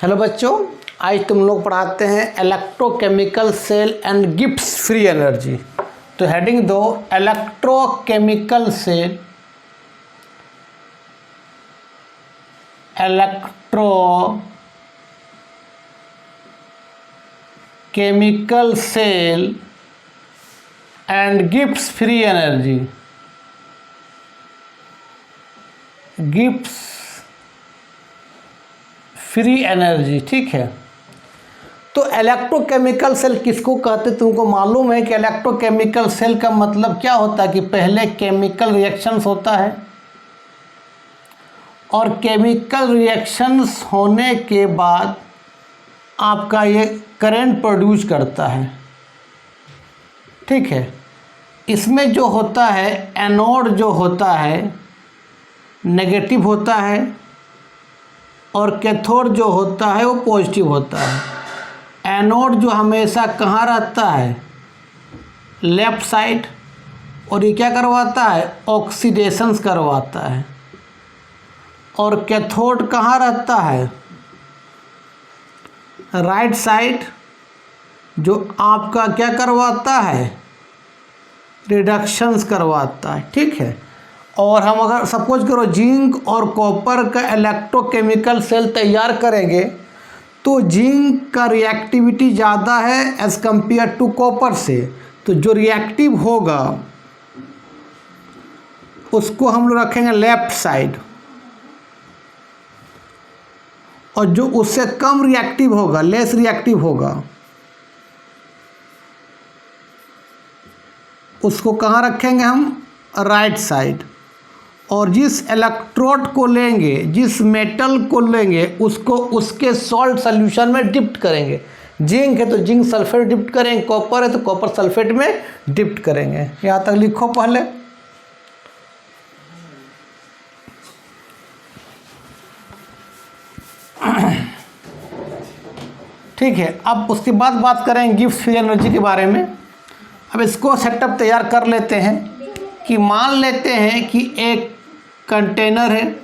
Hello बच्चों, आज तुम लोग पढ़ाते हैं electrochemical cell and Gibbs free energy. तो हेडिंग दो electrochemical cell, electrochemical cell and Gibbs free energy. Gibbs free energy, ठीक है। तो इलेक्ट्रोकेमिकल सेल किसको कहते हैं? तुमको मालूम है कि इलेक्ट्रोकेमिकल सेल का मतलब क्या होता है कि पहले केमिकल रिएक्शंस होता है और केमिकल रिएक्शंस होने के बाद आपका ये करंट प्रोड्यूस करता है, ठीक है। इसमें जो होता है एनोड जो होता है नेगेटिव होता है और कैथोड जो होता है वो पॉजिटिव होता है। एनोड जो हमेशा कहाँ रहता है? Left side. और ये क्या करवाता है? ऑक्सीडेशंस करवाता है। और कैथोड कहाँ रहता है? राइट साइड, जो आपका क्या करवाता है? रिडक्शंस करवाता है, ठीक है। और हम अगर सपोज करो जिंक और कॉपर का इलेक्ट्रोकेमिकल सेल तैयार करेंगे तो जिंक का रिएक्टिविटी ज़्यादा है एज़ कंपेयर टू कॉपर से, तो जो रिएक्टिव होगा उसको हम लोग रखेंगे लेफ्ट साइड, और जो उससे कम रिएक्टिव होगा, लेस रिएक्टिव होगा, उसको कहाँ रखेंगे हम? Right side. और जिस इलेक्ट्रोड को लेंगे, जिस मेटल को लेंगे, उसको उसके सॉल्ट सॉल्यूशन में डिप्ट करेंगे। जिंक है तो जिंक सल्फेट डिप्ट करेंगे, कॉपर है तो कॉपर सल्फेट में डिप्ट करेंगे। यहाँ तक लिखो पहले। ठीक है, अब उसके बाद बात करेंगे गिब्स फ्री एनर्जी के बारे में। अब इसको सेटअप तैयार कर लेते हैं कि मान लेते हैं कि एक कंटेनर है।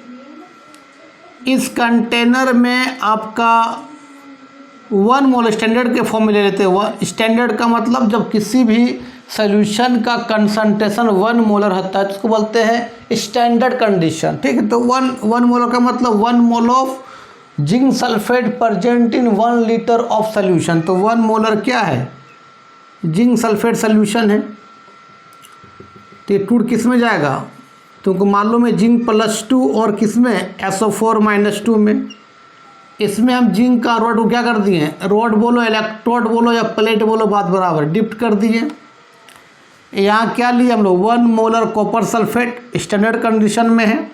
इस कंटेनर में आपका 1 मोल स्टैंडर्ड के फॉर्म में ले लेते हैं। स्टैंडर्ड का मतलब जब किसी भी सॉल्यूशन का कंसंट्रेशन 1 मोलर होता है तो उसको बोलते हैं स्टैंडर्ड कंडीशन, ठीक है। तो 1 मोलर का मतलब 1 mole of zinc sulphate present in 1 litre of solution. तो 1 मोलर क्या है? जिंक सल्फेट सॉल्यूशन है। तो ये टूट किस में जाएगा? तुमको मालूम है जिंक +2 और किस में? SO4 - 2 में। इसमें हम जिंक का रॉड को क्या कर दिए? रॉड बोलो, इलेक्ट्रोड बोलो या प्लेट बोलो, बात बराबर, डिप्ट कर दिए। यहाँ क्या लिए हम लोग? 1 molar copper sulphate standard condition में है।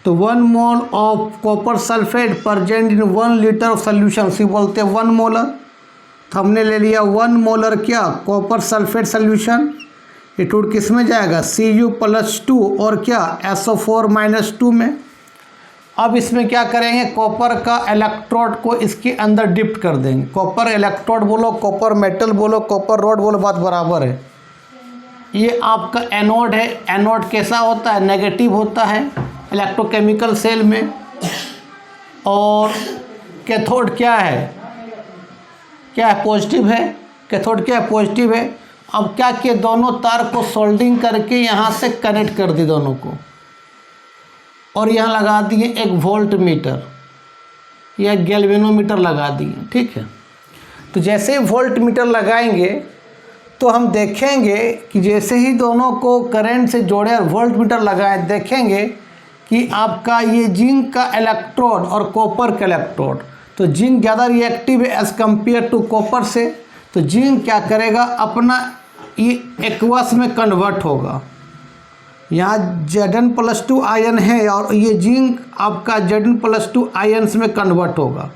तो 1 mole of copper sulphate present in 1 litre of solution, C बोलते हैं 1 मोलर। तो हमने ले लिया 1 मोलर क्या? Copper sulphate solution. ये टूट किस में जाएगा? Cu+2 और क्या? SO4 - 2 में। अब इसमें क्या करेंगे? कॉपर का इलेक्ट्रोड को इसके अंदर डिप्ट कर देंगे। कॉपर इलेक्ट्रोड बोलो, कॉपर मेटल बोलो, कॉपर रॉड बोलो, बात बराबर है। ये आपका एनोड है। एनोड कैसा होता है? नेगेटिव होता है इलेक्ट्रोकेमिकल सेल में। और कैथोड क्या है? क्या है? पॉजिटिव है। कैथोड क्या है? पॉजिटिव है। अब क्या किए? दोनों तार को सोल्डिंग करके यहाँ से कनेक्ट कर दी दोनों को, और यहाँ लगा दिए एक वोल्ट मीटर या गैल्वेनोमीटर लगा दिए, ठीक है। तो जैसे ही वोल्ट मीटर लगाएंगे तो हम देखेंगे कि जैसे ही दोनों को करंट से जोड़े और वोल्ट मीटर लगाए, देखेंगे कि आपका ये जिंक का इलेक्ट्रोड और कॉपर का इलेक्ट्रोड, तो जिंक ज़्यादा रिएक्टिव है एज़ कंपेयर टू कॉपर से। तो जिंक क्या करेगा? अपना ये एक्वस में कन्वर्ट होगा। यहाँ Zn+2 आयन है और ये जिंक आपका Zn+2 आयन्स में कन्वर्ट होगा,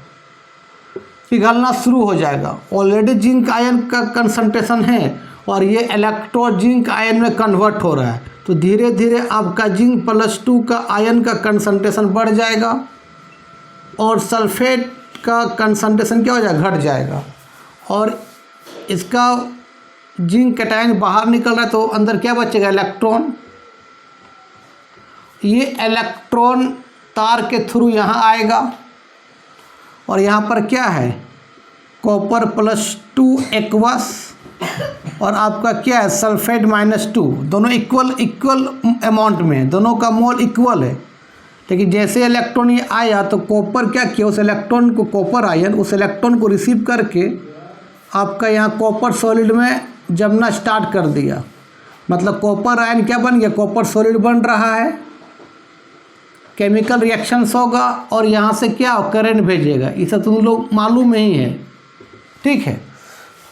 पिघलना शुरू हो जाएगा। ऑलरेडी जिंक आयन का कंसंट्रेशन है और ये इलेक्ट्रोड जिंक आयन में कन्वर्ट हो रहा है। तो धीरे धीरे आपका Zn+2 का आयन का कंसंट्रेशन बढ़ जाएगा और सल्फेट का कंसंट्रेशन क्या हो जाएगा? घट जाएगा। और इसका जिंक कैटायन बाहर निकल रहा है तो अंदर क्या बचेगा? इलेक्ट्रॉन। ये इलेक्ट्रॉन तार के थ्रू यहाँ आएगा और यहाँ पर क्या है कॉपर +2 एक्वस और आपका क्या है सल्फेट -2, दोनों इक्वल अमाउंट में, दोनों का मोल इक्वल है। लेकिन जैसे इलेक्ट्रॉन ये आया तो कॉपर क्या किया, उस इलेक्ट्रॉन को कॉपर आयन उस इलेक्ट्रॉन को रिसीव करके आपका यहाँ कॉपर सॉलिड में जमना स्टार्ट कर दिया। मतलब कॉपर आयन क्या बन गया, कॉपर सॉलिड बन रहा है, केमिकल रिएक्शंस होगा और यहाँ से क्या करंट भेजेगा। इसे तुम लोग मालूम ही है, ठीक है।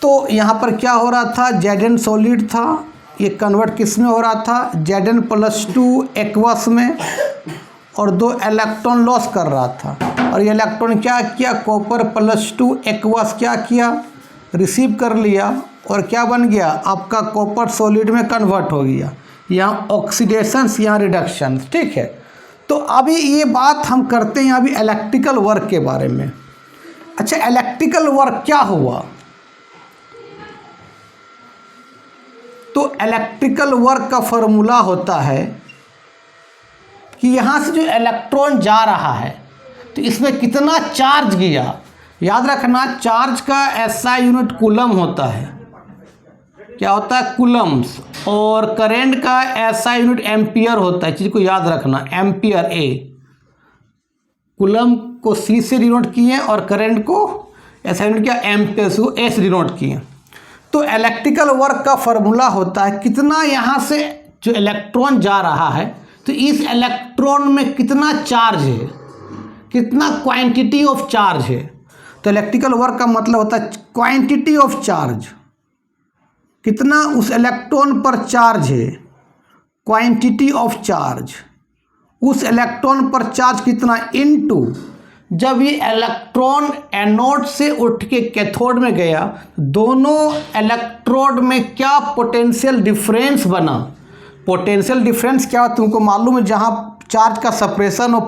तो यहाँ पर क्या हो रहा था, Zn सॉलिड था, ये कन्वर्ट किस में हो रहा था, Zn+2 एक्वस में, और 2 इलेक्ट्रॉन लॉस कर रहा था। और ये इलेक्ट्रॉन क्या किया, कॉपर +2 एक्वस क्या किया, रिसीव कर लिया और क्या बन गया, आपका कॉपर सॉलिड में कन्वर्ट हो गया। यहाँ ऑक्सीडेशंस, यहाँ रिडक्शन, ठीक है। तो अभी ये बात हम करते हैं अभी इलेक्ट्रिकल वर्क के बारे में। अच्छा, इलेक्ट्रिकल वर्क क्या हुआ, तो इलेक्ट्रिकल वर्क का फॉर्मूला होता है कि यहाँ से जो इलेक्ट्रॉन जा रहा है तो इसमें कितना चार्ज गया। याद रखना, चार्ज का SI यूनिट कूलम होता है, क्या होता है, कूलम्स, और करंट का SI यूनिट एम्पियर होता है। चीज़ को याद रखना, एम्पियर A, कूलम को C से डिनोट किए और करंट को SI यूनिट क्या, एम्पियर से A से डिनोट किए। तो इलेक्ट्रिकल वर्क का फॉर्मूला होता है कितना यहाँ से जो इलेक्ट्रॉन जा रहा है तो इस इलेक्ट्रॉन में कितना चार्ज है, कितना क्वांटिटी ऑफ चार्ज है। तो इलेक्ट्रिकल वर्क का मतलब होता है क्वांटिटी ऑफ चार्ज, कितना उस इलेक्ट्रॉन पर चार्ज है, क्वांटिटी ऑफ चार्ज, उस इलेक्ट्रॉन पर चार्ज कितना, इनटू जब ये इलेक्ट्रॉन एनोड से उठ के कैथोड में गया, दोनों इलेक्ट्रोड में क्या पोटेंशियल डिफरेंस बना। पोटेंशियल डिफरेंस क्या हो तुमको मालूम है, जहाँ चार्ज का सेपरेशन हो,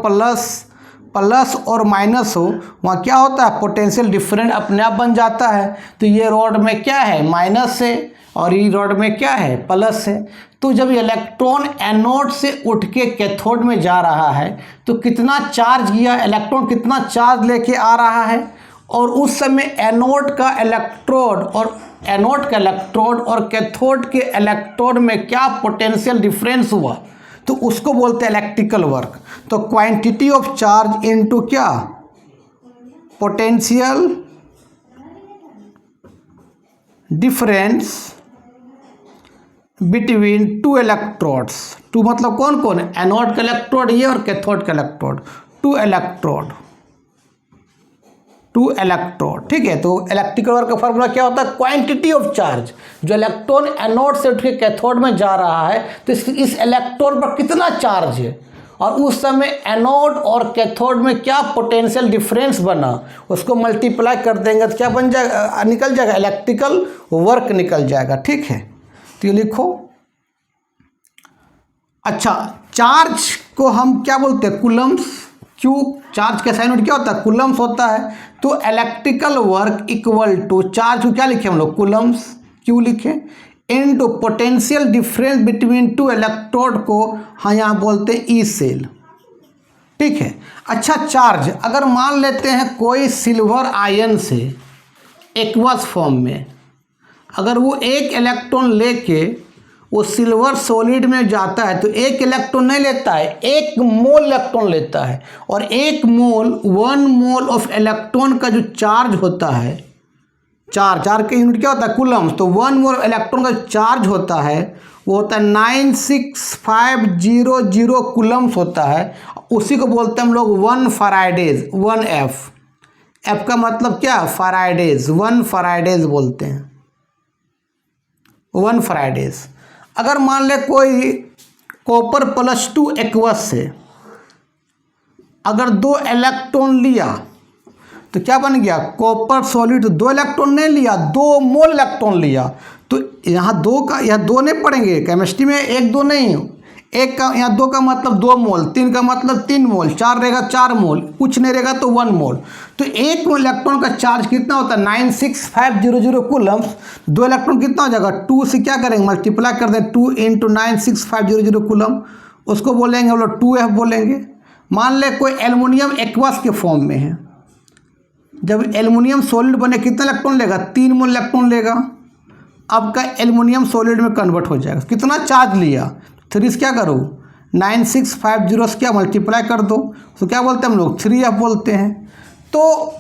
प्लस और माइनस हो, वहाँ क्या होता है, पोटेंशियल डिफरेंस अपने आप बन जाता है। तो ये रॉड में क्या है, माइनस है, और ये रॉड में क्या है, प्लस है। तो जब इलेक्ट्रॉन एनोड से उठ के कैथोड में जा रहा है तो कितना चार्ज गया, इलेक्ट्रॉन कितना चार्ज लेके आ रहा है, और उस समय एनोड का इलेक्ट्रोड और कैथोड के इलेक्ट्रोड में क्या पोटेंशियल डिफरेंस हुआ, तो उसको बोलते हैं इलेक्ट्रिकल वर्क। तो क्वांटिटी ऑफ चार्ज इनटू क्या, पोटेंशियल डिफरेंस बिटवीन 2 इलेक्ट्रोड्स। 2 मतलब कौन कौन है, एनोड का इलेक्ट्रोड ये और कैथोड का इलेक्ट्रोड, 2 इलेक्ट्रोड, ठीक है। तो इलेक्ट्रिकल वर्क का फॉर्मूला क्या होता है, क्वांटिटी ऑफ चार्ज, जो इलेक्ट्रॉन एनोड से उठ के कैथोड में जा रहा है तो इस इलेक्ट्रॉन पर कितना चार्ज है, और उस समय एनोड और कैथोड में क्या पोटेंशियल डिफरेंस बना, उसको मल्टीप्लाई कर देंगे तो क्या बन जाएगा, निकल जाएगा, इलेक्ट्रिकल वर्क निकल जाएगा, ठीक है। तो ये लिखो। अच्छा, चार्ज को हम क्या बोलते हैं, कूलम्स। क्यू, चार्ज का साइन क्या होता है, कूलम्स होता है। तो electrical work equal to charge को क्या लिखे हम लोग, कूलम्स, क्यू लिखे, into potential difference between 2 electrode को हाँ यहाँ बोलते हैं ई सेल, ठीक है। अच्छा, चार्ज अगर मान लेते हैं कोई सिल्वर आयन से एक्वस फॉर्म में, अगर वो एक इलेक्ट्रॉन लेके वो सिल्वर सॉलिड में जाता है तो एक इलेक्ट्रॉन नहीं लेता है, 1 मोल इलेक्ट्रॉन लेता है। और 1 मोल ऑफ इलेक्ट्रॉन का जो चार्ज होता है, चार्ज के यूनिट क्या होता है, कूलम्स। तो 1 मोल इलेक्ट्रॉन का चार्ज होता है वो होता है 96500 कूलम्स होता है। उसी को बोलते हैं हम लोग 1 फैराडेज, 1F। F का मतलब क्या, फैराडेज, 1 फैराडेज बोलते हैं, 1 फैराडेज। अगर मान ले कोई कॉपर +2 एक्वस से अगर 2 इलेक्ट्रॉन लिया तो क्या बन गया, कॉपर सॉलिड। 2 इलेक्ट्रॉन नहीं लिया, 2 मोल इलेक्ट्रॉन लिया। तो यहाँ 2 नहीं पढ़ेंगे केमिस्ट्री में, 1 2 नहीं, 1 का यहाँ 2 का मतलब 2 मोल, 3 का मतलब 3 मोल, 4 रहेगा 4 मोल, कुछ नहीं रहेगा तो 1 मोल। तो 1 मोल इलेक्ट्रॉन का चार्ज कितना होता है, 96500 कूलम्स। 2 इलेक्ट्रॉन कितना हो जाएगा, 2 से क्या करेंगे, मल्टीप्लाई कर दें, 2 × 96500 कूलम, उसको बोलेंगे हम लोग 2F बोलेंगे। मान ले कोई एल्युमिनियम एक्वस के फॉर्म में है, जब एल्युमिनियम सॉलिड बने कितना इलेक्ट्रॉन लेगा, 3 मोल इलेक्ट्रॉन लेगा। आपका एल्युमिनियम सॉलिड में कन्वर्ट हो जाएगा। कितना चार्ज लिया, 3 से क्या करो 9650 से क्या मल्टीप्लाई कर दो, तो क्या बोलते हैं हम लोग 3F बोलते हैं। तो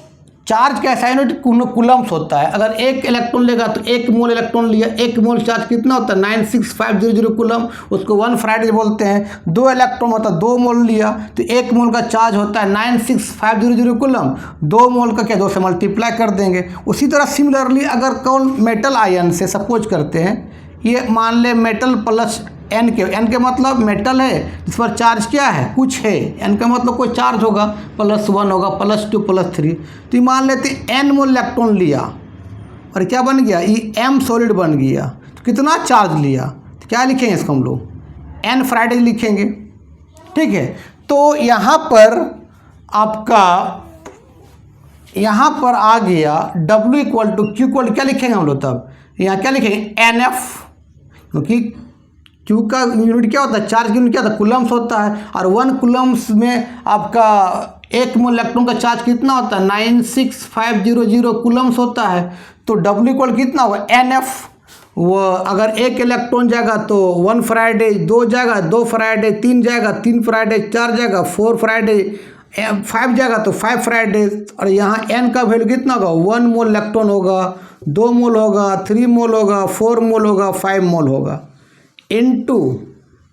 चार्ज का ऐसा यूनिट कूलम्स होता है। अगर 1 इलेक्ट्रॉन लेगा तो 1 मोल इलेक्ट्रॉन लिया, 1 मोल चार्ज कितना होता है 96500 कूलम, उसको 1 फैराड बोलते हैं। 2 इलेक्ट्रॉन होता है 2 मोल लिया तो 1 मोल का चार्ज होता है 96500 कूलम, 2 मोल का क्या 2 से मल्टीप्लाई कर देंगे। उसी तरह सिमिलरली अगर कौन मेटल आयन से सपोज करते हैं, ये मान ले मेटल प्लस एन के मतलब मेटल है जिस पर चार्ज क्या है कुछ है, एन का मतलब कोई चार्ज होगा, +1 होगा, +2 +3। तो ये मान लेते एन मोल इलेक्ट्रॉन लिया और क्या बन गया, ये एम सॉलिड बन गया। तो कितना चार्ज लिया, तो क्या लिखेंगे इसको हम लोग एन फैराड लिखेंगे। ठीक है, तो यहाँ पर आपका यहाँ पर आ गया W = Q क्या लिखेंगे हम लोग, तब यहाँ क्या लिखेंगे NF, क्योंकि Q का यूनिट क्या होता है, चार्ज की यूनिट क्या होता है कूलम्स होता है। और 1 कूलम्स में आपका 1 मोल इलेक्ट्रॉन का चार्ज कितना होता है 96500 कूलम्स होता है। तो W = कितना होगा NF। वो अगर 1 इलेक्ट्रॉन जाएगा तो 1 फैराड, 2 जाएगा 2 फैराड, 3 जाएगा 3 फैराड, 4 जाएगा 4 फैराड, 5 जाएगा तो 5 फैराड। और यहाँ N का वैल्यू कितना होगा 1 मोल इलेक्ट्रॉन होगा, 2 मोल होगा, 3 मोल होगा, 4 मोल होगा, 5 मोल होगा, इनटू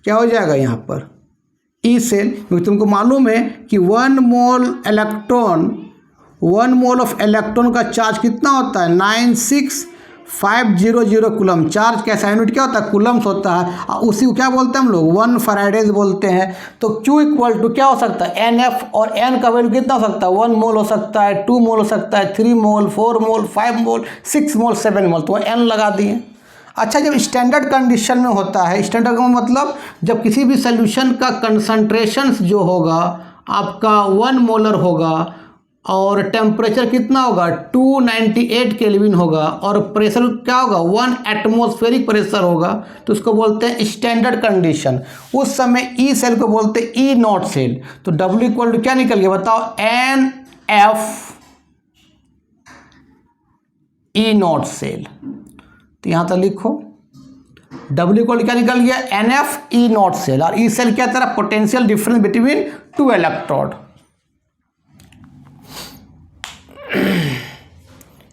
क्या हो जाएगा यहाँ पर ई सेल। क्योंकि तुमको मालूम है कि 1 मोल ऑफ इलेक्ट्रॉन का चार्ज कितना होता है 96500 कूलम। चार्ज का ऐसा यूनिट क्या होता है कूलम्स होता है, और उसी को क्या बोलते हैं हम लोग 1 फैराडेज बोलते हैं। तो Q = क्या हो सकता है NF, और N का वैल्यू कितना हो सकता है 1 मोल हो सकता है, 2 मोल हो सकता है, 3 मोल, 4 मोल, 5 मोल, 6 मोल, 7 मोल, तो N लगा दिए। अच्छा, जब स्टैंडर्ड कंडीशन में होता है, स्टैंडर्ड का मतलब जब किसी भी सोल्यूशन का कंसंट्रेशन जो होगा आपका 1 मोलर होगा और टेम्परेचर कितना होगा 298 केल्विन होगा और प्रेशर क्या होगा 1 एटमॉस्फेरिक प्रेशर होगा, तो उसको बोलते हैं स्टैंडर्ड कंडीशन। उस समय ई सेल को बोलते हैं ई नॉट सेल। तो W = क्या निकल गया बताओ NF ई नॉट सेल। तो यहाँ तक लिखो W = क्या निकल गया NF ई नॉट सेल, और ई सेल क्या तेरा potential difference between 2 electrode.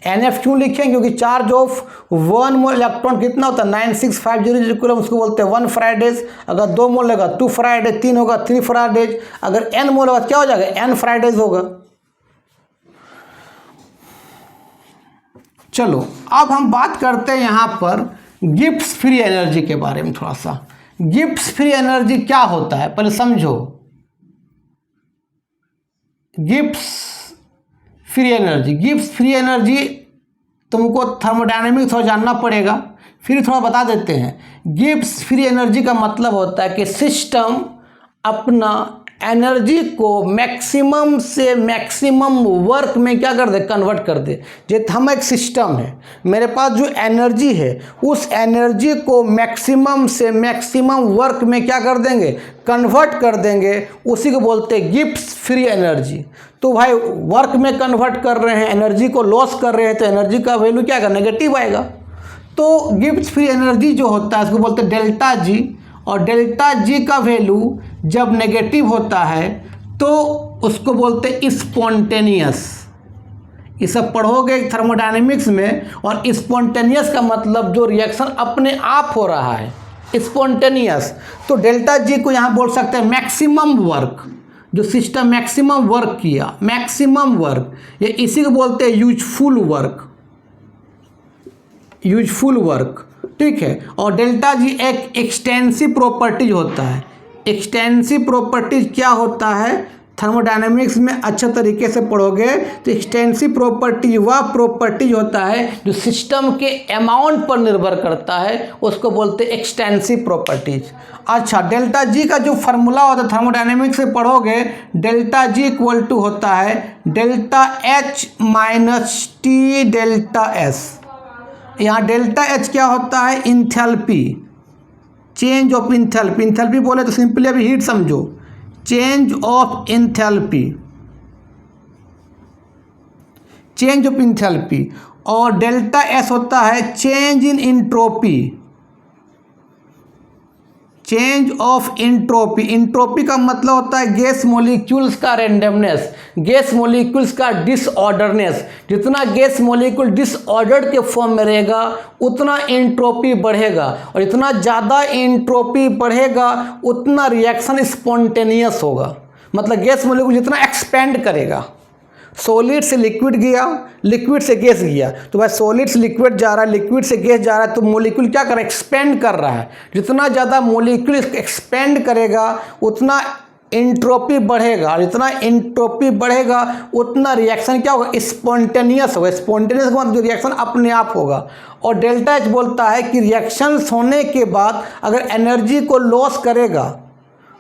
NF क्यों लिखेंगे, क्योंकि चार्ज ऑफ 1 मोल इलेक्ट्रॉन कितना होता है 96500 कूलम, उसको बोलते हैं 1 फैराडेज। अगर 2 मोल लगा 2 फैराडेज, 3 होगा 3 फैराडेज, अगर N मोल होगा क्या हो जाएगा N फैराडेज होगा। चलो अब हम बात करते हैं यहाँ पर गिब्स फ्री एनर्जी के बारे में थोड़ा सा। गिब्स फ्री एनर्जी क्या होता है पहले समझो। गिब्स फ्री एनर्जी तुमको थर्मोडायनेमिक्स थोड़ा जानना पड़ेगा, फिर थोड़ा बता देते हैं। गिब्स फ्री एनर्जी का मतलब होता है कि सिस्टम अपना एनर्जी को मैक्सिमम से मैक्सिमम वर्क में क्या कर दे कन्वर्ट कर दे। जैसे हम एक सिस्टम है, मेरे पास जो एनर्जी है उस एनर्जी को मैक्सिमम से मैक्सिमम वर्क में क्या कर देंगे कन्वर्ट कर देंगे, उसी को बोलते हैं गिब्स फ्री एनर्जी। तो भाई वर्क में कन्वर्ट कर रहे हैं, एनर्जी को लॉस कर रहे हैं, तो एनर्जी का वैल्यू क्या आएगा नेगेटिव आएगा। तो गिब्स फ्री एनर्जी जो होता है उसको बोलते हैं डेल्टा जी, और डेल्टा जी का वैल्यू जब नेगेटिव होता है तो उसको बोलते हैं स्पॉन्टेनियस। ये सब पढ़ोगे थर्मोडायनेमिक्स में। और स्पॉन्टेनियस का मतलब जो रिएक्शन अपने आप हो रहा है स्पॉन्टेनियस। तो डेल्टा जी को यहाँ बोल सकते हैं मैक्सिमम वर्क, जो सिस्टम मैक्सिमम वर्क किया, मैक्सिमम वर्क, ये इसी को बोलते हैं यूजफुल वर्क। ठीक है, और डेल्टा जी एक एक्सटेंसिव प्रॉपर्टीज होता है। एक्सटेंसिव प्रॉपर्टीज क्या होता है थर्मोडायनेमिक्स में अच्छे तरीके से पढ़ोगे तो एक्सटेंसिव प्रॉपर्टीज वह प्रॉपर्टीज होता है जो सिस्टम के अमाउंट पर निर्भर करता है, उसको बोलते हैं एक्सटेंसिव प्रॉपर्टीज। अच्छा, डेल्टा जी का जो फार्मूला होता है थर्मोडायनेमिक्स से पढ़ोगे, डेल्टा जी = होता है delta H minus T delta S। यहाँ डेल्टा H क्या होता है enthalpy, change of enthalpy. Enthalpy बोले तो सिंपली अभी हीट समझो, change of enthalpy. Change of enthalpy, और डेल्टा एस होता है change in entropy, change of entropy. Entropy का मतलब होता है गैस मॉलिक्यूल्स का रैंडमनेस, गैस मॉलिक्यूल्स का डिसऑर्डरनेस। जितना गैस मॉलिक्यूल डिसऑर्डर्ड के फॉर्म में रहेगा उतना इंट्रोपी बढ़ेगा, और जितना ज़्यादा इंट्रोपी बढ़ेगा उतना रिएक्शन स्पॉन्टेनियस होगा। मतलब गैस मॉलिक्यूल जितना एक्सपेंड करेगा, सॉलिड से लिक्विड गया, लिक्विड से गैस गया, तो भाई सॉलिड से लिक्विड जा रहा है, लिक्विड से गैस जा रहा है, तो मॉलिक्यूल क्या कर रहा है, एक्सपेंड कर रहा है। जितना ज़्यादा मॉलिक्यूल एक्सपेंड करेगा उतना इंट्रोपी बढ़ेगा, और जितना इंट्रोपी बढ़ेगा उतना रिएक्शन क्या होगा, स्पॉन्टेनियस होगा। स्पॉन्टेनियस का मतलब जो रिएक्शन अपने आप होगा। और डेल्टा एच बोलता है कि रिएक्शन होने के बाद अगर एनर्जी को लॉस करेगा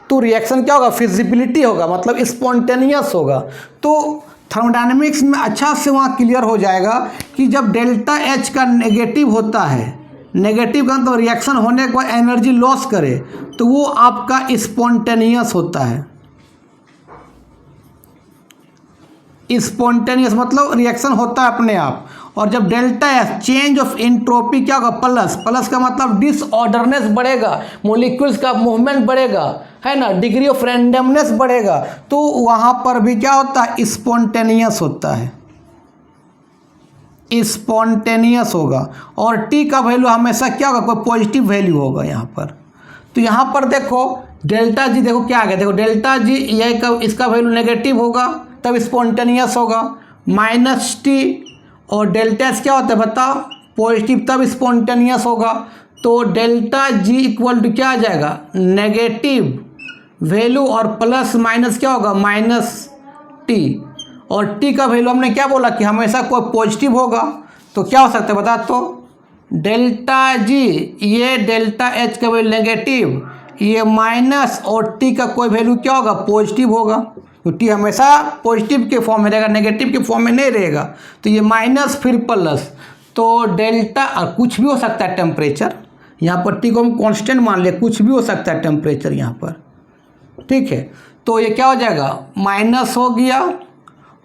तो रिएक्शन क्या होगा, फिजिबिलिटी होगा, मतलब स्पॉन्टेनियस होगा। तो थर्मोडायनेमिक्स में अच्छा से वहाँ क्लियर हो जाएगा कि जब डेल्टा एच का नेगेटिव होता है, नेगेटिव का तो रिएक्शन होने के बाद एनर्जी लॉस करे तो वो आपका स्पॉन्टेनियस होता है। स्पॉन्टेनियस मतलब रिएक्शन होता है अपने आप। और जब delta S change of entropy क्या होगा, प्लस, प्लस का मतलब डिसऑर्डरनेस बढ़ेगा, मॉलिक्यूल्स का मूवमेंट बढ़ेगा, है ना, डिग्री ऑफ रैंडमनेस बढ़ेगा, तो वहाँ पर भी क्या होता है, स्पॉन्टेनियस होता है, स्पॉन्टेनियस होगा। और टी का वैल्यू हमेशा क्या होगा, कोई पॉजिटिव वैल्यू होगा यहाँ पर। तो यहाँ पर देखो डेल्टा जी, देखो क्या आ गया, देखो डेल्टा जी ये का इसका वैल्यू नेगेटिव होगा तब स्पॉन्टेनियस होगा, माइनस टी, और डेल्टा एस क्या होता है बताओ, पॉजिटिव, तब स्पॉन्टेनियस होगा। तो डेल्टा जी इक्वल टू क्या आ जाएगा, नेगेटिव वैल्यू और प्लस माइनस क्या होगा, माइनस टी। और टी का वैल्यू हमने क्या बोला कि हमेशा कोई पॉजिटिव होगा, तो क्या हो सकता है बता, तो डेल्टा जी ये डेल्टा एच का वैल्यू नेगेटिव, ये माइनस, और टी का कोई वैल्यू क्या होगा, पॉजिटिव होगा। तो टी हमेशा पॉजिटिव के फॉर्म में रहेगा, नेगेटिव के फॉर्म में नहीं रहेगा। तो ये माइनस फिर प्लस, तो डेल्टा, कुछ भी हो सकता है टेम्परेचर, यहाँ पर टी को हम कांस्टेंट मान ले, कुछ भी हो सकता है टेम्परेचर यहाँ पर, ठीक है। तो ये क्या हो जाएगा, माइनस हो गया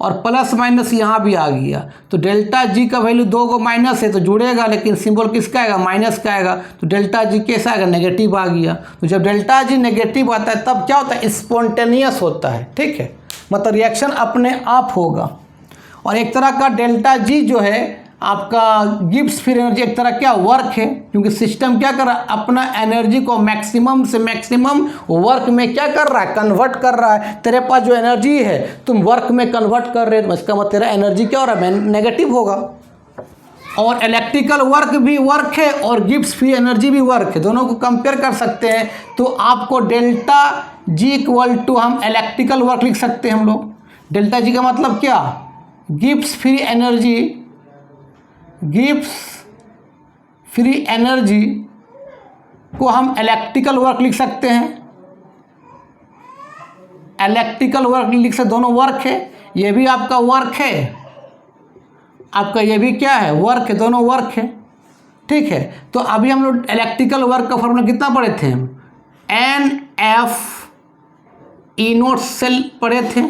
और प्लस माइनस यहाँ भी आ गया। तो डेल्टा जी का वैल्यू 2 को माइनस है तो जुड़ेगा, लेकिन सिंबल किसका आएगा, माइनस का आएगा। तो डेल्टा जी कैसा आएगा, नेगेटिव आ गया। तो जब डेल्टा जी नेगेटिव आता है तब क्या होता है, स्पॉन्टेनियस होता है, ठीक है, मतलब रिएक्शन अपने आप होगा। और एक तरह का डेल्टा जी जो है आपका गिब्स फ्री एनर्जी एक तरह क्या वर्क है, क्योंकि सिस्टम क्या कर रहा है, अपना एनर्जी को मैक्सिमम से मैक्सिमम वर्क में क्या कर रहा है, कन्वर्ट कर रहा है। तेरे पास जो एनर्जी है तुम वर्क में कन्वर्ट कर रहे हो, तो इसका मतलब तेरा एनर्जी क्या हो रहा है, नेगेटिव होगा। और इलेक्ट्रिकल वर्क भी वर्क है और गिब्स फ्री एनर्जी भी वर्क है, दोनों को कंपेयर कर सकते हैं। तो आपको डेल्टा जी इक्वल टू हम इलेक्ट्रिकल वर्क लिख सकते हैं हम लोग। डेल्टा जी का मतलब क्या, Gibbs free energy, Gibbs free energy को हम इलेक्ट्रिकल वर्क लिख सकते हैं, इलेक्ट्रिकल वर्क लिख सकते, दोनों वर्क है, ये भी आपका वर्क है, आपका ये भी क्या है, वर्क है, दोनों वर्क है, ठीक है। तो अभी हम लोग इलेक्ट्रिकल वर्क का फॉर्मूला कितना पढ़े थे हम, N F E naught cell पढ़े थे।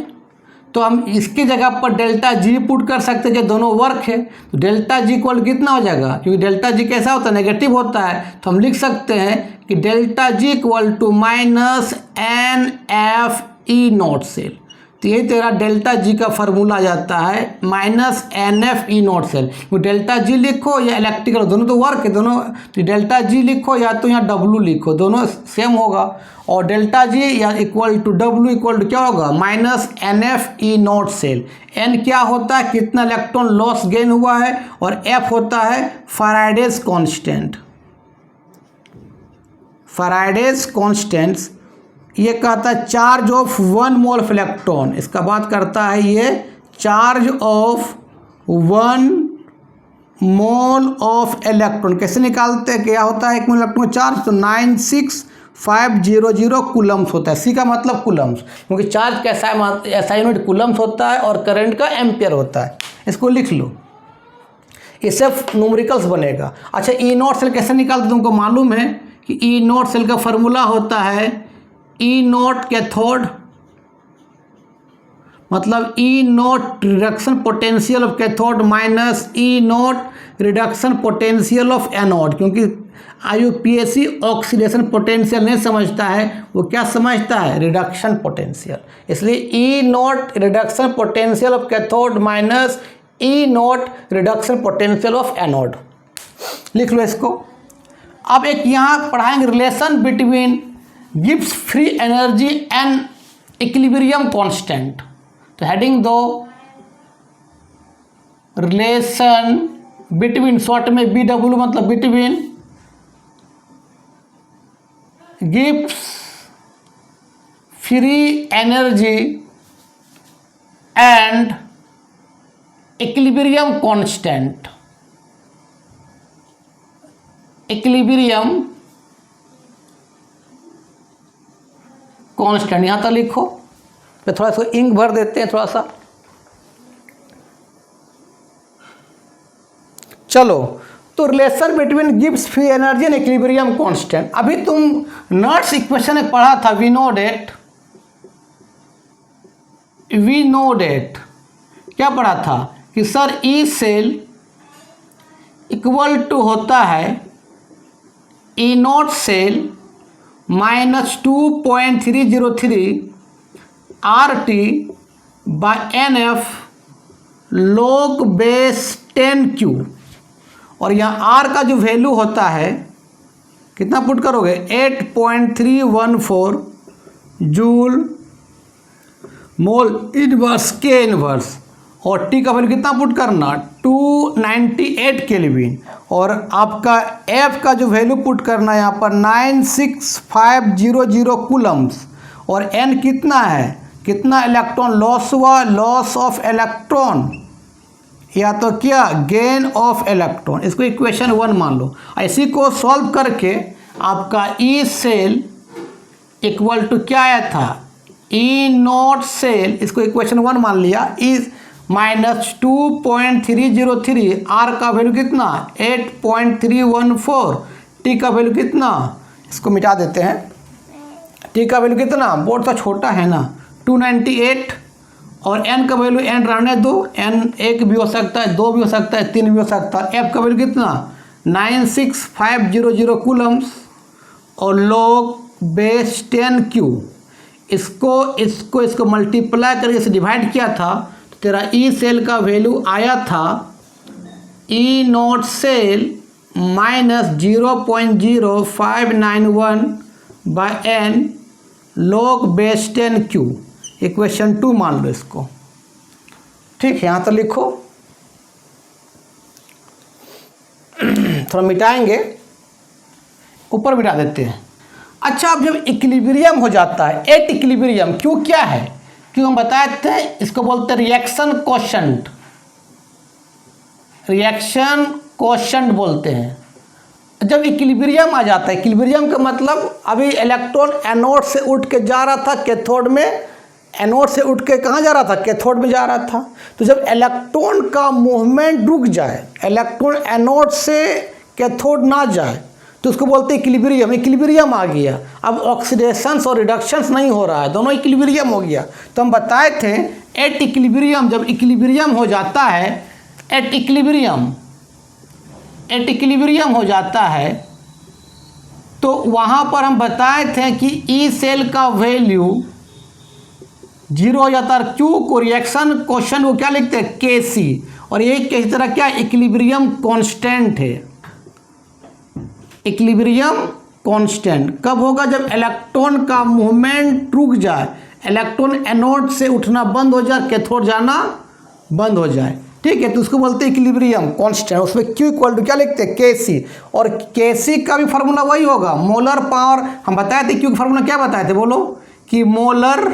तो हम इसकी जगह पर डेल्टा जी पुट कर सकते हैं, जो दोनों वर्क है। तो डेल्टा जी इक्वल कितना हो जाएगा, क्योंकि डेल्टा जी कैसा होता है, नेगेटिव होता है, तो हम लिख सकते हैं कि delta G equal to minus N F E not cell. तो यही तेरा डेल्टा जी का फार्मूला आ जाता है, minus N F E not cell. तो डेल्टा जी लिखो या इलेक्ट्रिकल, दोनों तो वर्क है दोनों, तो डेल्टा जी लिखो या तो यहाँ डब्लू लिखो, दोनों सेम होगा। और डेल्टा जी या equal to W equal to क्या होगा, minus N F E not cell. N क्या होता है, कितना इलेक्ट्रॉन लॉस गेन हुआ है, और एफ होता है फैराडेज कांस्टेंट। फैराडेज कांस्टेंट ये कहता है charge of 1 mole of electron, इसका बात करता है ये charge of 1 mole of electron. कैसे निकालते हैं, क्या होता है 1 मोल इलेक्ट्रॉन चार्ज, तो 96500 कूलम्स होता है। सी का मतलब कूलम्स, क्योंकि चार्ज का ऐसा यूनिट कूलम्स होता है और करंट का एम्पियर होता है। इसको लिख लो, इससे न्यूमेरिकल्स बनेगा। अच्छा, ई नॉट सेल कैसे निकालते तुमको मालूम है कि ई नॉट सेल का फार्मूला होता है ई नॉट कैथोड मतलब E not reduction potential of cathode minus E not reduction potential of anode, क्योंकि IUPAC ऑक्सीडेशन पोटेंशियल नहीं समझता है, वो क्या समझता है, रिडक्शन पोटेंशियल। इसलिए E not reduction potential of cathode minus E not reduction potential of anode, लिख लो इसको। अब एक यहाँ पढ़ाएंगे relation between Gibbs free energy and equilibrium constant. तो हेडिंग दो, रिलेशन बिटवीन, शॉर्ट में BW मतलब between Gibbs free energy and equilibrium constant. Equilibrium constant यहाँ तक लिखो। तो थोड़ा सा इंक भर देते हैं थोड़ा सा। चलो, तो relation between Gibbs free energy and equilibrium constant. अभी तुम नॉट्स इक्वेशन में पढ़ा था, वी नो डेट क्या पढ़ा था कि sir E cell equal to होता है E not cell -2.303 RT by NF log base 10Q। और यहाँ R का जो वैल्यू होता है कितना पुट करोगे, 8.314 जूल मोल इनवर्स के इनवर्स। और T का वैल्यू कितना पुट करना, 298 केल्विन। और आपका F का जो वैल्यू पुट करना है यहाँ पर 96500 कूलम्स। और N कितना है, कितना इलेक्ट्रॉन लॉस हुआ, लॉस ऑफ इलेक्ट्रॉन या तो क्या, गेन ऑफ इलेक्ट्रॉन। इसको इक्वेशन 1 मान लो। इसी को सॉल्व करके आपका ई सेल इक्वल टू क्या आया था, ई नॉट सेल, इसको इक्वेशन 1 मान लिया, इज -2.303। R का वैल्यू कितना, 8.314। T का वैल्यू कितना, इसको मिटा देते हैं, T का वैल्यू कितना, बोर्ड तो छोटा है ना, 298। और N का वैल्यू, N रहने दो, N 1 भी हो सकता है, 2 भी हो सकता है, 3 भी हो सकता है। F का वैल्यू कितना, 96500 कूलम्स और log बेस 10Q। इसको मल्टीप्लाई करके इसे डिवाइड किया था, तो तेरा ई सेल का वैल्यू आया था E not cell -0.0591 by N log base 10Q। Equation 2 मान लो इसको, ठीक है। यहाँ तो लिखो, थोड़ा मिटाएंगे, ऊपर मिटा देते हैं। अच्छा, अब जब इक्विलिब्रियम हो जाता है, एट इक्विलिब्रियम, क्यों क्या है, क्यों हम बताए थे, इसको बोलते हैं रिएक्शन कोशेंट। रिएक्शन कोशेंट बोलते हैं। जब इक्विलिब्रियम आ जाता है, इक्विलिब्रियम का मतलब अभी इलेक्ट्रॉन एनोड से उठ के जा रहा था कैथोड में, एनोड से उठ के कहाँ जा रहा था, कैथोड में जा रहा था। तो जब इलेक्ट्रॉन का मूवमेंट रुक जाए, इलेक्ट्रॉन एनोड से कैथोड ना जाए, तो उसको बोलते हैं इक्विलिब्रियम। इक्विलिब्रियम आ गया, अब ऑक्सीडेशंस और रिडक्शंस नहीं हो रहा है, दोनों इक्विलिब्रियम हो गया। तो हम बताए थे एट इक्विलिब्रियम, जब इक्विलिब्रियम हो जाता है, एट इक्विलिब्रियम हो जाता है, तो वहाँ पर हम बताए थे कि ई सेल का वैल्यू 0 हो जाता है। क्यू को रिएक्शन क्वेश्चन को क्या लिखते हैं, KC। और ये किसी तरह क्या, इक्विलिब्रियम कांस्टेंट है। इक्विलिब्रियम कांस्टेंट कब होगा, जब इलेक्ट्रॉन का मूवमेंट रुक जाए, इलेक्ट्रॉन एनोड से उठना बंद हो जाए, कैथोड जाना बंद हो जाए, ठीक है। तो उसको बोलते हैं इक्विलिब्रियम कांस्टेंट। उसमें Q इक्वल टू क्या लिखते हैं, KC। और KC का भी फार्मूला वही होगा, मोलर पावर। हम बताए थे Q का फार्मूला क्या बताए थे, बोलो, कि molar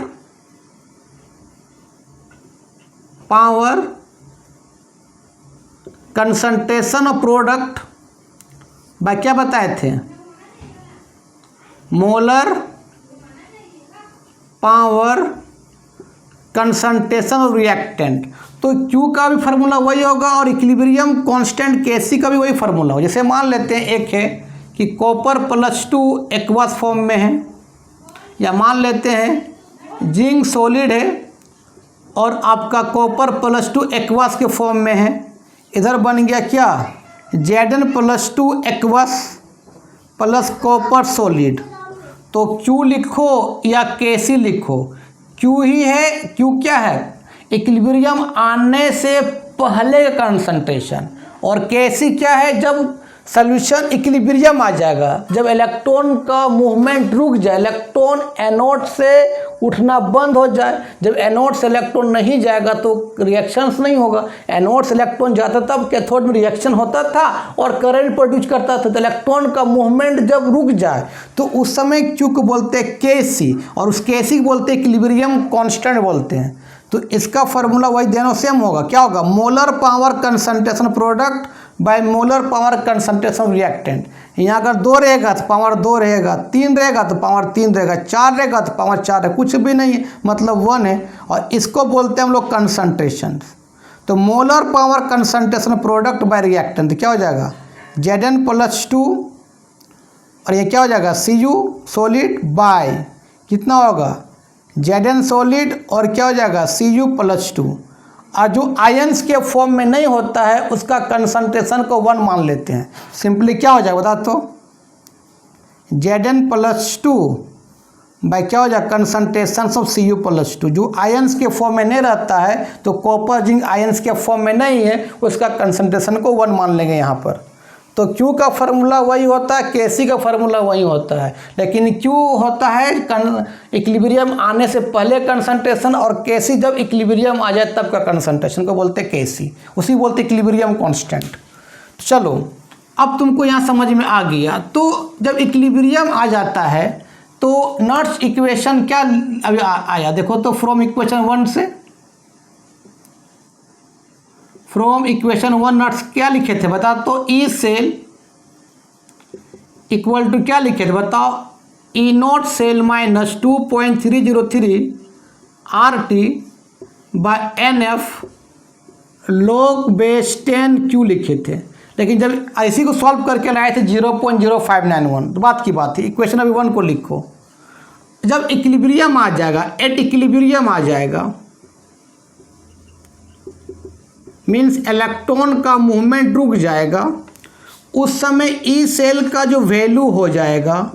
power concentration of product by क्या बताए थे, molar power concentration of reactant. तो Q का भी फार्मूला वही होगा और इक्विलिब्रियम कांस्टेंट KC का भी वही फार्मूला हो। जैसे मान लेते हैं एक है कि कॉपर +2 एक्वस फॉर्म में है, या मान लेते हैं जिंक सॉलिड है और आपका कॉपर +2 एक्वस के फॉर्म में है। इधर बन गया क्या, Zn+2 aqueous plus copper solid. तो Q लिखो या Kc लिखो, Q ही है। Q क्या है, इक्विलिब्रियम आने से पहले का कंसंट्रेशन, और Kc क्या है, जब सॉल्यूशन इक्विलिब्रियम आ जाएगा, जब इलेक्ट्रॉन का मूवमेंट रुक जाए, इलेक्ट्रॉन एनोड से उठना बंद हो जाए। जब एनोड से इलेक्ट्रॉन नहीं जाएगा तो रिएक्शंस नहीं होगा। एनोड से इलेक्ट्रॉन जाता तब कैथोड में रिएक्शन होता था और करंट प्रोड्यूस करता था। तो इलेक्ट्रॉन का मूवमेंट जब रुक जाए तो उस समय Q को बोलते हैं Kc, और उस Kc को बोलते हैं इक्विलिब्रियम कांस्टेंट बोलते हैं। तो इसका फार्मूला वही दोनों सेम होगा। क्या होगा, molar power concentration product by molar power concentration reactant. यहाँ अगर 2 रहेगा तो पावर 2 रहेगा, 3 रहेगा तो पावर 3 रहेगा, 4 रहेगा तो पावर 4 है, कुछ भी नहीं है, मतलब 1 है। और इसको बोलते हैं हम लोग कंसंट्रेशन। तो molar power concentration product bye reactant क्या हो जाएगा, Zn+2, और ये क्या हो जाएगा, Cu सॉलिड बाय कितना होगा, Zn सॉलिड, और क्या हो जाएगा, Cu+2। और जो आयंस के फॉर्म में नहीं होता है उसका कंसंट्रेशन को 1 मान लेते हैं। सिंपली क्या हो जाएगा बता तो, Zn+2 बाय क्या हो जाएगा, कंसंट्रेशन ऑफ Cu+2। जो आयंस के फॉर्म में नहीं रहता है, तो कॉपर जिंक आयंस के फॉर्म में नहीं है, उसका कंसंट्रेशन को 1 मान लेंगे यहाँ पर। तो Q का फार्मूला वही होता है, Kc का फार्मूला वही होता है, लेकिन Q होता है इक्विलिब्रियम आने से पहले कंसंट्रेशन, और Kc जब इक्विलिब्रियम आ जाए तब का कंसंट्रेशन को बोलते हैं Kc, उसी बोलते हैं इक्विलिब्रियम कांस्टेंट। चलो अब तुमको यहाँ समझ में आ गया। तो जब इक्विलिब्रियम आ जाता है तो नॉट्स इक्वेशन क्या अभी आया देखो तो, फ्रॉम इक्वेशन 1 से, फ्रॉम इक्वेशन 1 नॉट्स क्या लिखे थे बता तो, ई सेल इक्वल टू क्या लिखे थे बताओ, E0 cell minus 2.303 RT by NF log base 10 Q लिखे थे। लेकिन जब इसी को सॉल्व करके लाए थे 0.0591, तो बात की बात है। इक्वेशन अभी 1 को लिखो। जब इक्विलिब्रियम आ जाएगा, एट इक्विलिब्रियम आ जाएगा, मीन्स इलेक्ट्रॉन का मूवमेंट रुक जाएगा, उस समय ई सेल का जो वैल्यू हो जाएगा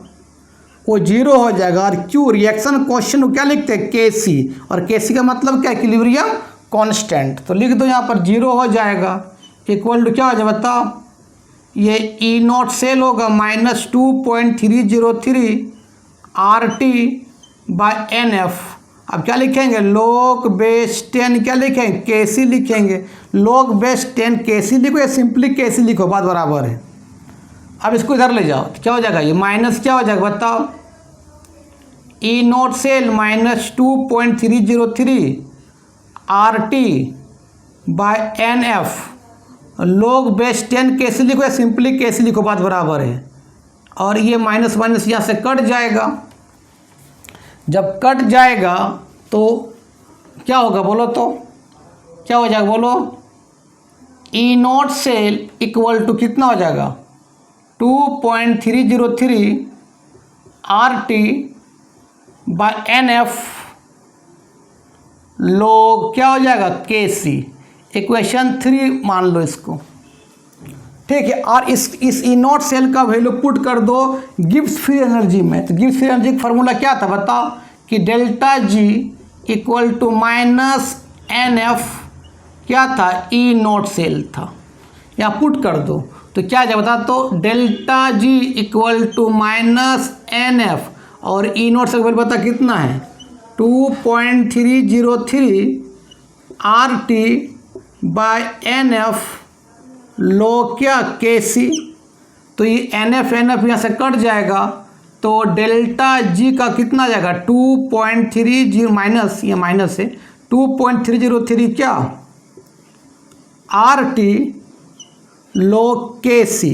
वो 0 हो जाएगा। और क्यू रिएक्शन क्वेश्चन को क्या लिखते हैं, Kc, और Kc का मतलब क्या, इक्विलिब्रियम कांस्टेंट। तो लिख दो यहाँ पर 0 हो जाएगा, इक्वल टू क्या हो जाएगा बताओ, ये E0 सेल होगा माइनस 2.303 RT बाय NF। अब क्या लिखेंगे, log बेस 10 क्या लिखेंगे, Kc लिखेंगे। log बेस 10 Kc लिखो या सिंपली Kc लिखो, बात बराबर है। अब इसको इधर ले जाओ तो क्या हो जाएगा, ये माइनस क्या हो जाएगा बताओ, E0 cell minus 2.303 RT by NF log base 10 Kc लिखो या सिंपली Kc लिखो, बात बराबर है। और ये माइनस माइनस यहाँ से कट जाएगा। जब कट जाएगा तो क्या होगा बोलो तो, क्या हो जाएगा बोलो, E0 सेल इक्वल टू कितना हो जाएगा, 2.303 RT बाय NF log क्या हो जाएगा, Kc। इक्वेशन 3 मान लो इसको, ठीक है। और इस E0 सेल का वैल्यू पुट कर दो गिब्स फ्री एनर्जी में। तो गिब्स फ्री एनर्जी का फार्मूला क्या था बताओ, कि delta G equal to minus NF क्या था, E0 सेल था, यहाँ पुट कर दो तो क्या जाए बता तो, delta G equal to minus NF, और E0 सेल वैल्यू पता कितना है, 2.303 RT बाय NF log क्या, Kc। तो ये NF यहाँ से कट जाएगा, तो डेल्टा G का कितना जाएगा, 2.30 माइनस, ये माइनस है, 2.303 क्या RT log Kc।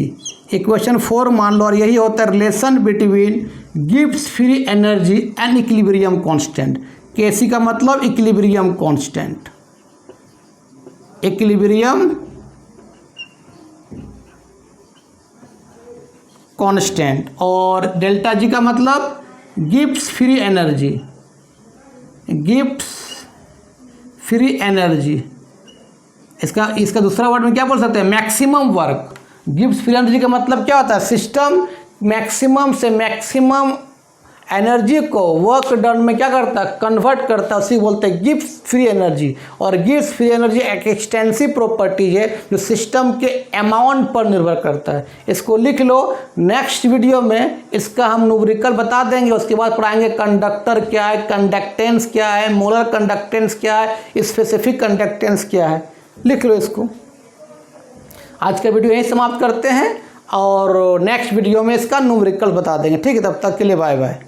इक्वेशन 4 मान लो। और यही होता है relation between Gibbs free energy and equilibrium constant. Kc का मतलब इक्विलिब्रियम कांस्टेंट, इक्विलिब्रियम कांस्टेंट, और डेल्टा G का मतलब Gibbs free energy, Gibbs free energy, इसका दूसरा वर्ड में क्या बोल सकते हैं, maximum work. Gives free energy का मतलब क्या होता है, सिस्टम मैक्सिमम से मैक्सिमम एनर्जी को वर्क डन में क्या करता है, कन्वर्ट करता है, उसी बोलते हैं गिव्स फ्री एनर्जी। और गिव्स फ्री एनर्जी एक एक्सटेंसिव प्रॉपर्टी है जो सिस्टम के अमाउंट पर निर्भर करता है। इसको लिख लो, नेक्स्ट वीडियो में इसका हम न्यूमेरिकल बता देंगे, उसके बाद पढ़ाएंगे कंडक्टर क्या है, कंडक्टेंस क्या है, मोलर कंडक्टेंस क्या है, स्पेसिफिक कंडक्टेंस क्या है, लिख लो इसको। आज का वीडियो यहीं समाप्त करते हैं और नेक्स्ट वीडियो में इसका न्यूमेरिकल बता देंगे। ठीक है, तब तक के लिए बाय बाय।